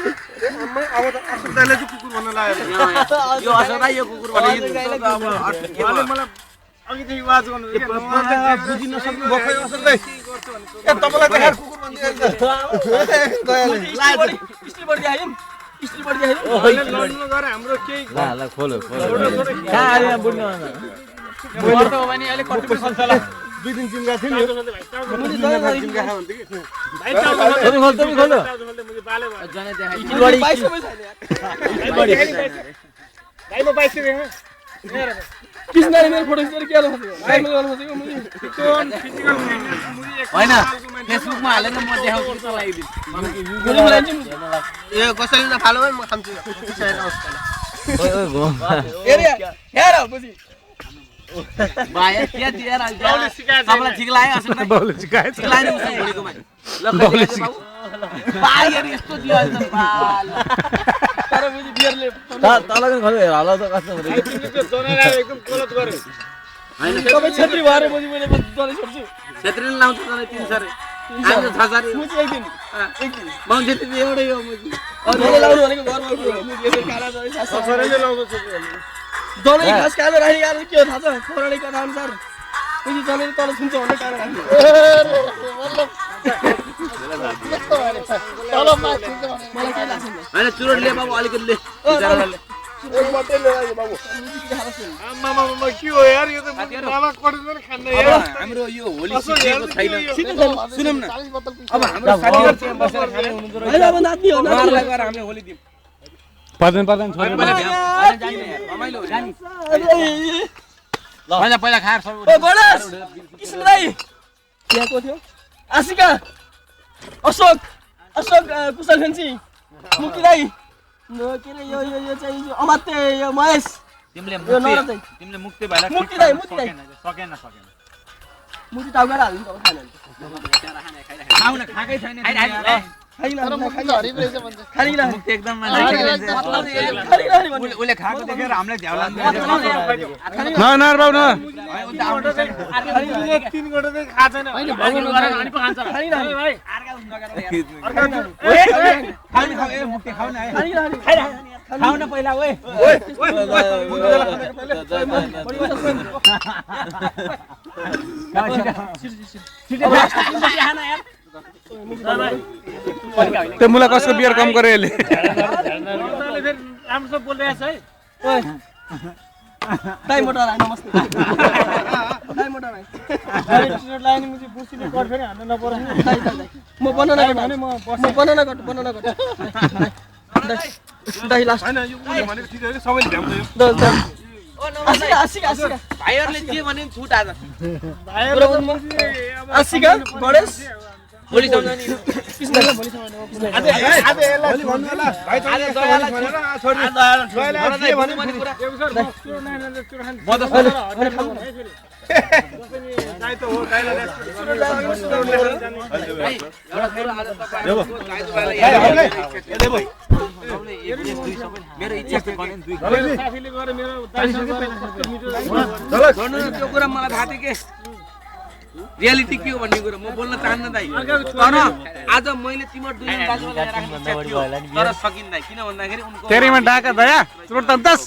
अब त असुदाले चाहिँ कुकुर भन्न लाग्यो यो असदा यो कुकुर भने मलाई अघिदेखि वाच गर्नु बुझिन सक्नु भएकै असुदै तपाईँलाई देखाएर कुकुर भनिदिएछ स्टिल बढी आयो लड्नु गरे हाम्रो केही ल खोलो कहाँ आयो बुझ्नु मर्दो हो भने अहिले कति खल्छ ल 2 दिन जिम्का थियो नि जिम्का खा भन्थे कि भाइ खोल जने देखा स्टिल बढी बढी भाइ म 22 देखेँ किसनाले मेरो फोटो खिचेर के गर्नु खोजेको गर्न खोजेको मुली कोन फिजिकल मुली एक हैन फेसबुकमा हालेन म देखाउँछु तँलाई एक दिन मुली बनाइदिनु यो कसैले नफालो भने म खान्छु ओइ गो हेर हेर बुझी भाइ के दिएर सबलाई ठीक लाग्यो असल बाउले सिकाए ठीक लाग्यो उसले भोलिको मा ल बाबु भाइ यार यस्तो दियो त बाल तर बुझी बियरले तलको खोलो हेर होला त कस्तो भयो त्यो जनाले एकदम गलत गरे हैन सबै छत्री भएर बुझी मैले दले छोड्छु छेत्रीले लाउँछ तँलाई 300 रे हामी त 6000 मुझी एक दिन मान्छे त एउटै हो मुझी मैले लाउनु भनेको घरमा उठ्यो मुझी यसरी काला जरी ससुराले लाउँछ दले खास कालो राखेको के हो थाहा छ पौराणिक कथा अनुसार मुझी जले तल छुन्छ भने कालो राख्नु तल माथि छुन्छ भने मलाई के लाग्छ हैन चुरोट ले बाबु अलिकति ले बिचाराले एक मात्रै ल्यायो बाबु आमा के हो यार यो त मामा कटिँदैन खान्न यार हाम्रो यो होली सिकेको छैन सुनौं न अब हाम्रो साथीहरु चाहिँ बसेर खाने हुनुहुन्छ र हैन अब नाच्ने हो उहाँहरुलाई गएर हामीले होली दियौं पदन छोड्नु रमाइलो हो जानी ल पहिला खाएर सब ओ गणेश कृष्ण राई यहाँ को थियो आशिका अशोक कुशल फेन्सी मुक्ति राई न के रे यो चाहिँ अमात्य यो महेश तिमीले मुक्ति भएला मुक्ति राई सकेन मुक्ति टाउका हाल्नु त खाने खाउन खाकै छैन खाइला मुक्ति एकदम उले खाएको देखेर हामीलाई झ्याउ लाग्छ न नर बाबु न 3 गोटा चाहिँ खा छैन हैन भगवान गरेर अनि पो खान्छ खाइला भाइ अर्का हुन्छ खाउन खाउ ए मुक्ति खाउन है खाउन पहिला ओए त्यो मुला कसको बियर कम गरे यसले राम्रो बोलिरहेछ है ओए दाइ मोटर आइ नमस्ते दाइ मोटर आइ टिकट लाइन मुझे बुसिने कट फेरि हान्न नपर्ने म बनाना कट दाइ लास्ट हैन यो उले भनेको ठीक हो सबैले ध्यान दियो आशिका भाइहरुले जे भने छुट आज आशिका गणेश भोलि सम्झानी कृष्णले भोलि सम्झानी आज यसलाई भन्नु होला भाइ आज दयालाई भनेर छोडी दयालाई के भन्नु भने कुरा म त दाइ त हो दाइलाई मेरो इच्छा छ भने 2 साथीले गरे मेरो गर्नु त्यो कुरा मलाई थाहा थियो के रियालिटी के हो भन्ने कुरा म बोल्न चाहन्न दाइ तर आज मैले तिम्रो 2 जना दाजुलाई राख्न इच्छा थियो तर सकिन्न किन भन्दाखेरि उनको तेरीमा डाका दया तुरन्त 10